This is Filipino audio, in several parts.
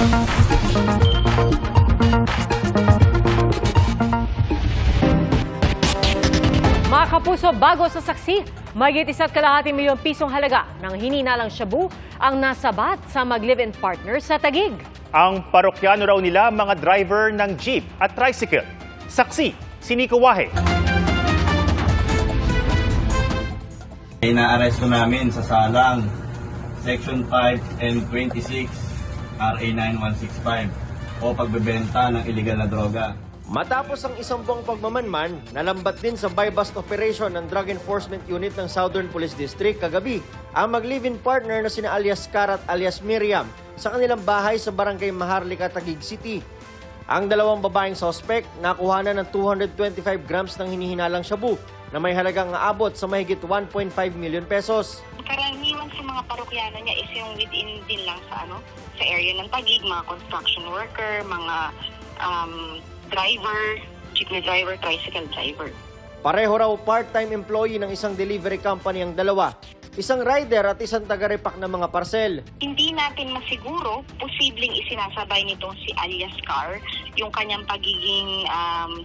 Mga kapuso, bago sa saksi, mahigit 1.5 milyong pisong halaga ng hininalang shabu ang nasabat sa mag-live-in partner sa Taguig. Ang parokyano raw nila mga driver ng jeep at tricycle. Saksi, si Nico Wahe. Inaaresto namin sa salang Section 5 and 26 RA 9165 o pagbebenta ng iligal na droga. Matapos ang isang buwang pagmamanman, nalambat din sa buy-bust operation ng Drug Enforcement Unit ng Southern Police District kagabi ang mag-live-in partner na sina alias Karat alias Miriam sa kanilang bahay sa Barangay Maharlika, Taguig City. Ang dalawang babaeng suspect nakuha na ng 225 grams ng hinihinalang shabu na may halagang aabot sa mahigit 1.5 million pesos. Karaniwan sa mga parokyano niya is yung within din lang sa area ng Taguig, mga construction worker, mga driver, jeepney driver, tricycle driver. Pareho raw part-time employee ng isang delivery company ang dalawa. Isang rider at isang taga-repack ng mga parcel. Hindi natin masiguro, posibleng isinasabay nitong si alias Car, yung kanyang pagiging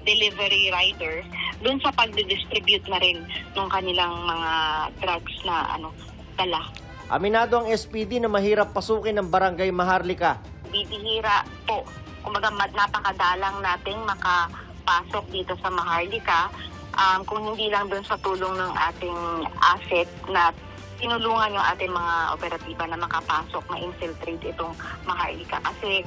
delivery rider, dun sa pagdidistribute na rin ng kanilang mga drugs na dala. Aminado ang SPD na mahirap pasukin ng Barangay Maharlika. Bibihira po. Kumbaga napakadalang nating makapasok dito sa Maharlika kung hindi lang dun sa tulong ng ating asset na tinulungan yung ating mga operatiba na makapasok, ma-infiltrate itong Maharlika. Kasi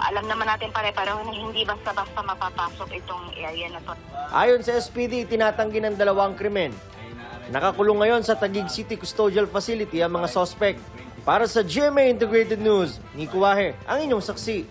alam naman natin pare-pareho na hindi basta-basta mapapasok itong area na to. Ayon sa SPD, tinatanggi ng dalawang krimen. Nakakulong ngayon sa Taguig City Custodial Facility ang mga suspect. Para sa GMA Integrated News, Nico Wahe, ang inyong saksi.